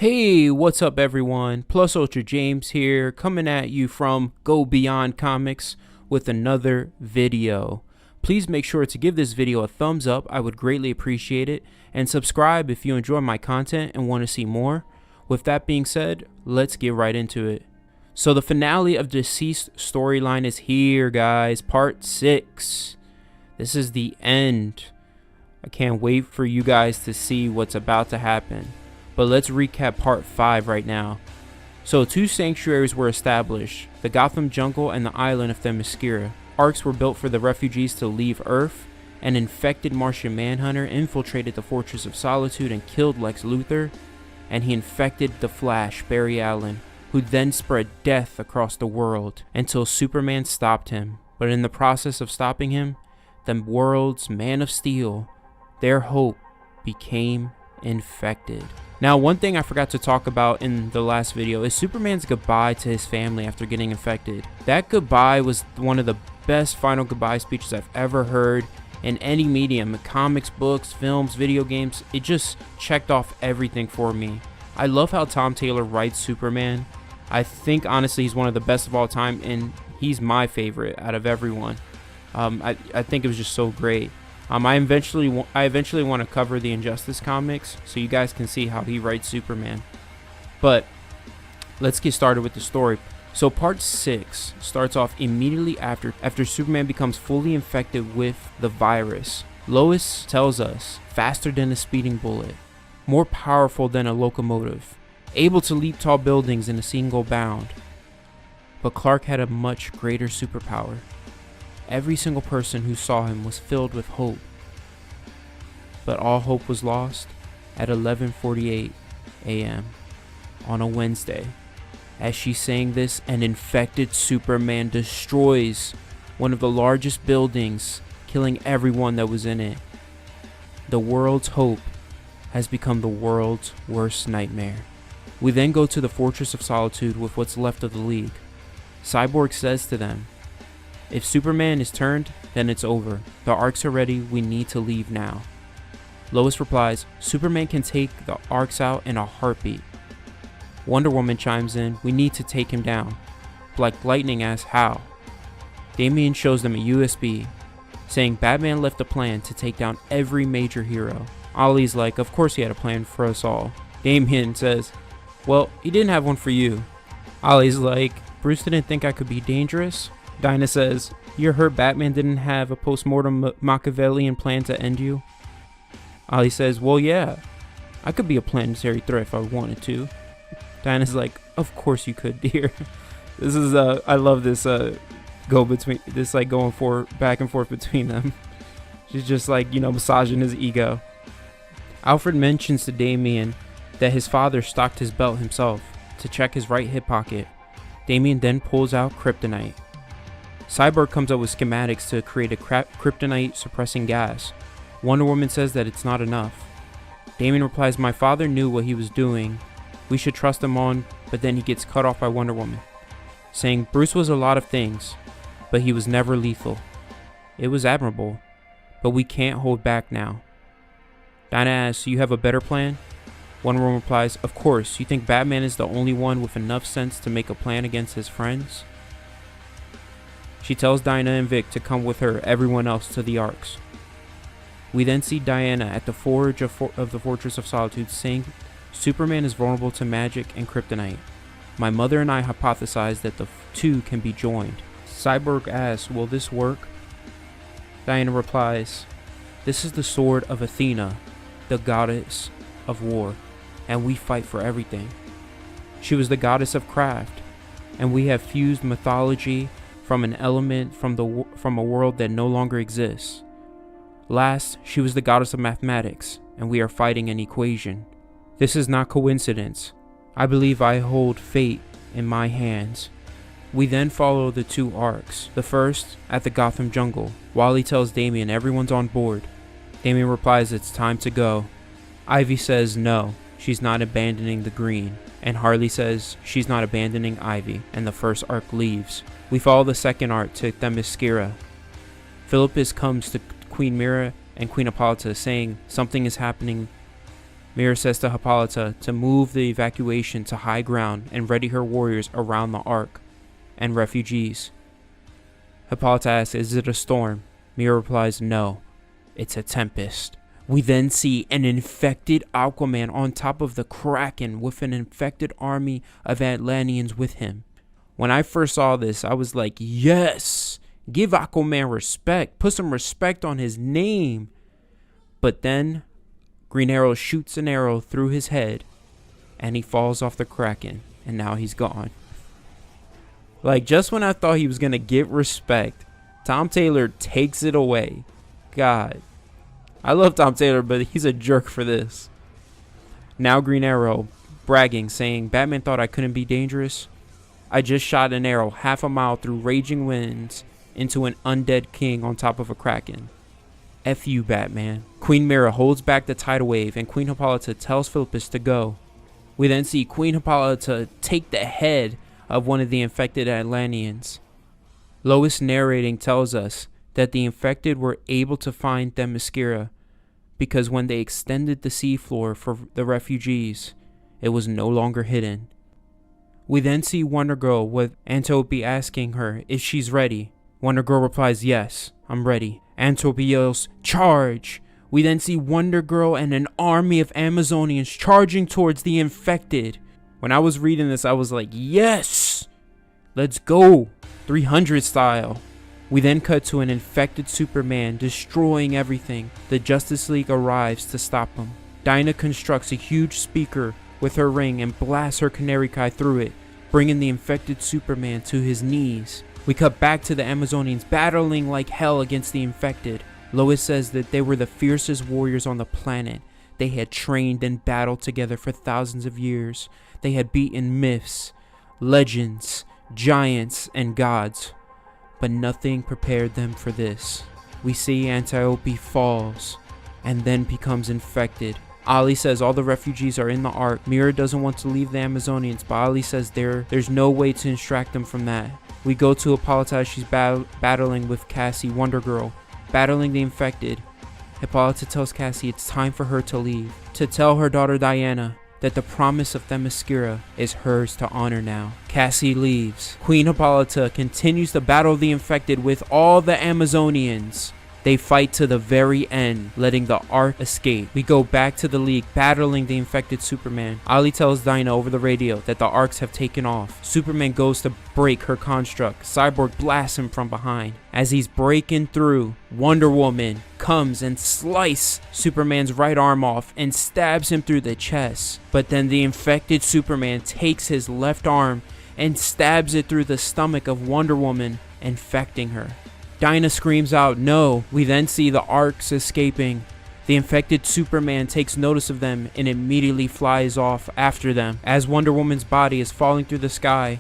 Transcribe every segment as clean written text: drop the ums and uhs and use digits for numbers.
Hey, what's up everyone? Plus Ultra James here, coming at you from Go Beyond Comics with another video. Please make sure to give this video a thumbs up, I would greatly appreciate it, and subscribe if you enjoy my content and want to see more. With that being said, let's get right into it. So the finale of DCeased storyline is here, guys, part 6. This is the end. I can't wait for you guys to see what's about to happen. But let's recap part 5 right now. So 2 sanctuaries were established, the Gotham Jungle and the island of Themyscira. Arcs were built for the refugees to leave Earth. An infected Martian Manhunter infiltrated the Fortress of Solitude and killed Lex Luthor. And he infected the Flash, Barry Allen, who then spread death across the world until Superman stopped him. But in the process of stopping him, the world's Man of Steel, their hope, became infected. Now, one thing I forgot to talk about in the last video is Superman's goodbye to his family after getting infected. That goodbye was one of the best final goodbye speeches I've ever heard in any medium, comics, books, films, video games. It just checked off everything for me. I love how Tom Taylor writes Superman. I think honestly he's one of the best of all time, and he's my favorite out of everyone. I think it was just so great. I eventually want to cover the Injustice comics so you guys can see how he writes Superman. But let's get started with the story. So part 6 starts off immediately after Superman becomes fully infected with the virus. Lois tells us, faster than a speeding bullet, more powerful than a locomotive, able to leap tall buildings in a single bound. But Clark had a much greater superpower. Every single person who saw him was filled with hope. But all hope was lost at 11:48 a.m. on a Wednesday. As she's saying this, an infected Superman destroys one of the largest buildings, killing everyone that was in it. The world's hope has become the world's worst nightmare. We then go to the Fortress of Solitude with what's left of the League. Cyborg says to them, if Superman is turned, then it's over. The arcs are ready, we need to leave now. Lois replies, Superman can take the arcs out in a heartbeat. Wonder Woman chimes in, we need to take him down. Black Lightning asks how. Damian shows them a USB, saying Batman left a plan to take down every major hero. Ollie's like, of course he had a plan for us all. Damian says, well, he didn't have one for you. Ollie's like, Bruce didn't think I could be dangerous? Dinah says, you heard Batman didn't have a post-mortem Machiavellian plan to end you? Ollie says, well yeah, I could be a planetary threat if I wanted to. Dinah's like, of course you could, dear. This is, I love this, going back and forth between them. She's just like, massaging his ego. Alfred mentions to Damian that his father stocked his belt himself to check his right hip pocket. Damian then pulls out kryptonite. Cyborg comes up with schematics to create a kryptonite suppressing gas. Wonder Woman says that it's not enough. Damian replies, my father knew what he was doing. We should trust him on, but then he gets cut off by Wonder Woman, saying Bruce was a lot of things, but he was never lethal. It was admirable, but we can't hold back now. Dinah asks, you have a better plan? Wonder Woman replies, of course, you think Batman is the only one with enough sense to make a plan against his friends? She tells Dinah and Vic to come with her, everyone else to the Arcs. We then see Diana at the forge of the Fortress of Solitude saying Superman is vulnerable to magic and kryptonite. My mother and I hypothesize that the two can be joined. Cyborg asks, will this work? Diana replies, this is the sword of Athena, the goddess of war, and we fight for everything. She was the goddess of craft, and we have fused mythology from an element from a world that no longer exists. Last, she was the goddess of mathematics, and we are fighting an equation. This is not coincidence. I believe I hold fate in my hands. We then follow the 2 arcs. The first, at the Gotham Jungle. Wally tells Damian everyone's on board. Damian replies it's time to go. Ivy says no, she's not abandoning the green. And Harley says she's not abandoning Ivy, and the first arc leaves. We follow the second arc to Themyscira. Philippus comes to Queen Mira and Queen Hippolyta saying something is happening Mira says to Hippolyta to move the evacuation to high ground and ready her warriors around the Ark and refugees. Hippolyta asks, is it a storm? Mira replies, no, it's a tempest. We then see an infected Aquaman on top of the Kraken with an infected army of Atlanteans with him. When I first saw this, I was like, yes, give Aquaman respect, put some respect on his name. But then Green Arrow shoots an arrow through his head and he falls off the Kraken and now he's gone. Like, just when I thought he was going to get respect, Tom Taylor takes it away. God, I love Tom Taylor, but he's a jerk for this. Now Green Arrow bragging, saying, Batman thought I couldn't be dangerous. I just shot an arrow half a mile through raging winds into an undead king on top of a Kraken. F you, Batman. Queen Mira holds back the tidal wave and Queen Hippolyta tells Philippus to go. We then see Queen Hippolyta take the head of one of the infected Atlanteans. Lois narrating tells us that the infected were able to find Themyscira because when they extended the seafloor for the refugees, it was no longer hidden. We then see Wonder Girl with Antiope asking her if she's ready. Wonder Girl replies, yes, I'm ready. Antiope yells, charge! We then see Wonder Girl and an army of Amazonians charging towards the infected. When I was reading this, I was like, yes! Let's go! 300 style. We then cut to an infected Superman destroying everything. The Justice League arrives to stop him. Dinah constructs a huge speaker with her ring and blasts her Canary Kai through it, bringing the infected Superman to his knees. We cut back to the Amazonians battling like hell against the infected. Lois says that they were the fiercest warriors on the planet. They had trained and battled together for thousands of years. They had beaten myths, legends, giants, and gods. But nothing prepared them for this. We see Antiope falls and then becomes infected. Ali says all the refugees are in the Ark. Mira doesn't want to leave the Amazonians, but Ali says there's no way to extract them from that. We go to Hippolyta as she's battling with Cassie, Wonder Girl, battling the infected. Hippolyta tells Cassie it's time for her to leave, to tell her daughter Diana that the promise of Themyscira is hers to honor now. Cassie leaves. Queen Hippolyta continues to battle the infected with all the Amazonians. They fight to the very end, letting the Ark escape. We go back to the League, battling the infected Superman. Ali tells Dinah over the radio that the Arks have taken off. Superman goes to break her construct. Cyborg blasts him from behind. As he's breaking through, Wonder Woman comes and slices Superman's right arm off and stabs him through the chest. But then the infected Superman takes his left arm and stabs it through the stomach of Wonder Woman, infecting her. Dinah screams out, no. We then see the Arks escaping. The infected Superman takes notice of them and immediately flies off after them. As Wonder Woman's body is falling through the sky,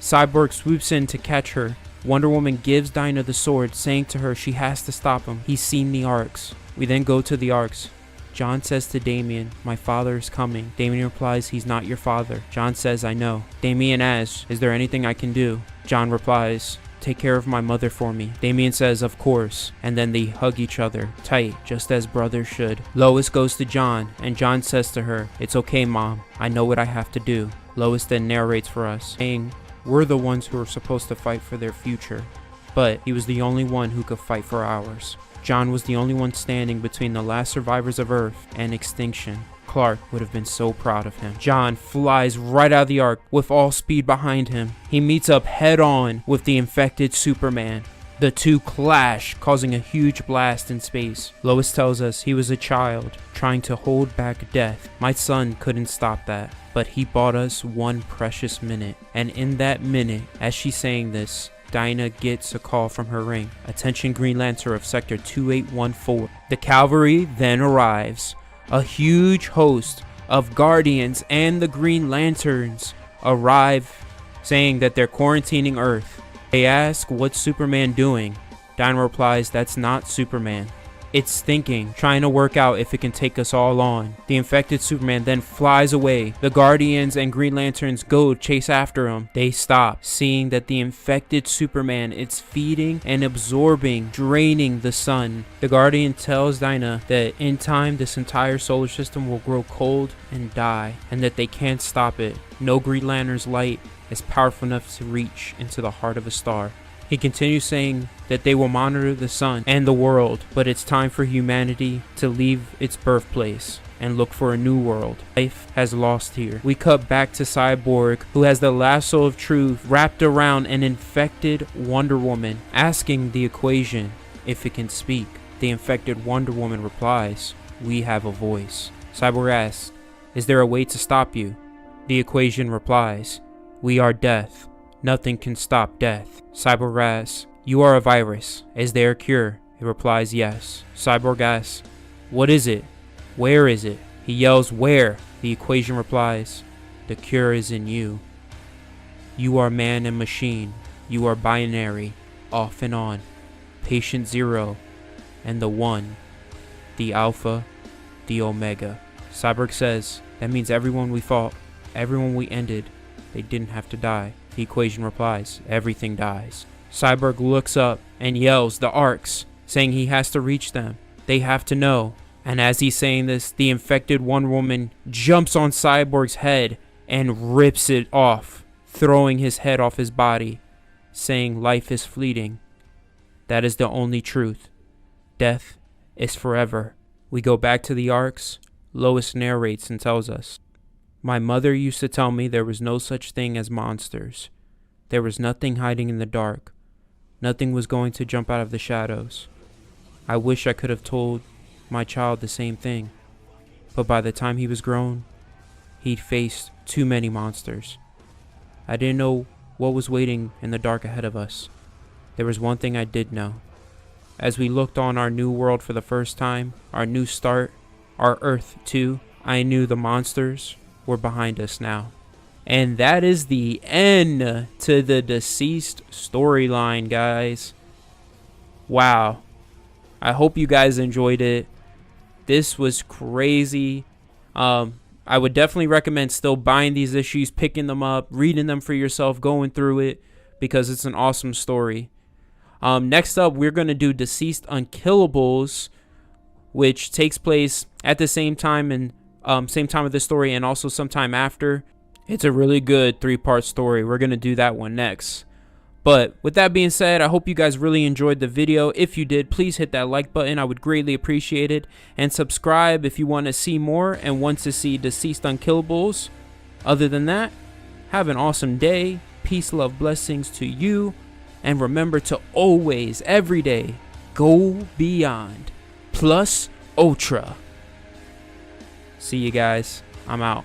Cyborg swoops in to catch her. Wonder Woman gives Dinah the sword, saying to her she has to stop him. He's seen the Arks. We then go to the Arks. John says to Damian, my father is coming. Damian replies, he's not your father. John says, I know. Damian asks, is there anything I can do? John replies, take care of my mother for me. Damian says, of course, and then they hug each other, tight, just as brothers should. Lois goes to John, and John says to her, it's okay, Mom, I know what I have to do. Lois then narrates for us, saying, we're the ones who are supposed to fight for their future, but he was the only one who could fight for ours. John was the only one standing between the last survivors of Earth and extinction. Clark would have been so proud of him. John flies right out of the Ark with all speed behind him. He meets up head on with the infected Superman. The two clash, causing a huge blast in space. Lois tells us he was a child trying to hold back death. My son couldn't stop that, but he bought us one precious minute. And in that minute, as she's saying this, Dinah gets a call from her ring. Attention Green Lantern of Sector 2814. The cavalry then arrives. A huge host of Guardians and the Green Lanterns arrive, saying that they're quarantining Earth. They ask, what's Superman doing? Dinah replies, that's not Superman. It's thinking, trying to work out if it can take us all on. The infected Superman then flies away. The Guardians and Green Lanterns go chase after him. They stop, seeing that the infected Superman is feeding and absorbing, draining the sun. The Guardian tells Dinah that in time this entire solar system will grow cold and die, and that they can't stop it. No Green Lantern's light is powerful enough to reach into the heart of a star. He continues saying that they will monitor the sun and the world, but it's time for humanity to leave its birthplace and look for a new world. Life has lost here. We cut back to Cyborg, who has the lasso of truth wrapped around an infected Wonder Woman, asking the equation if it can speak. The infected Wonder Woman replies, "We have a voice." Cyborg asks, "Is there a way to stop you?" The equation replies, "We are death. Nothing can stop death." Cyborg asks, "You are a virus. Is there a cure?" It replies, "Yes." Cyborg asks, "What is it? Where is it?" He yells, "Where?" The equation replies, "The cure is in you. You are man and machine. You are binary, off and on, patient zero, and the one, the alpha, the omega." Cyborg says, "That means everyone we fought, everyone we ended, they didn't have to die." The equation replies, "Everything dies." Cyborg looks up and yells, "The Arcs," saying he has to reach them. They have to know. And as he's saying this, the infected Wonder Woman jumps on Cyborg's head and rips it off, throwing his head off his body, saying life is fleeting. That is the only truth. Death is forever. We go back to the Arcs. Lois narrates and tells us, "My mother used to tell me there was no such thing as monsters. There was nothing hiding in the dark. Nothing was going to jump out of the shadows. I wish I could have told my child the same thing. But by the time he was grown, he'd faced too many monsters. I didn't know what was waiting in the dark ahead of us. There was one thing I did know. As we looked on our new world for the first time, our new start, our Earth 2, I knew the monsters were behind us now." And that is the end to the DCeased storyline, guys. Wow. I hope you guys enjoyed it. This was crazy. I would definitely recommend still buying these issues, picking them up, reading them for yourself, going through it, because it's an awesome story. Next up, we're going to do DCeased Unkillables, which takes place at the same time and same time of the story and also sometime after. It's a really good 3-part story. We're going to do that one next. But with that being said, I hope you guys really enjoyed the video. If you did, please hit that like button. I would greatly appreciate it. And subscribe if you want to see more and want to see DCeased Unkillables. Other than that, have an awesome day. Peace, love, blessings to you. And remember to always, every day, go beyond. Plus ultra. See you guys. I'm out.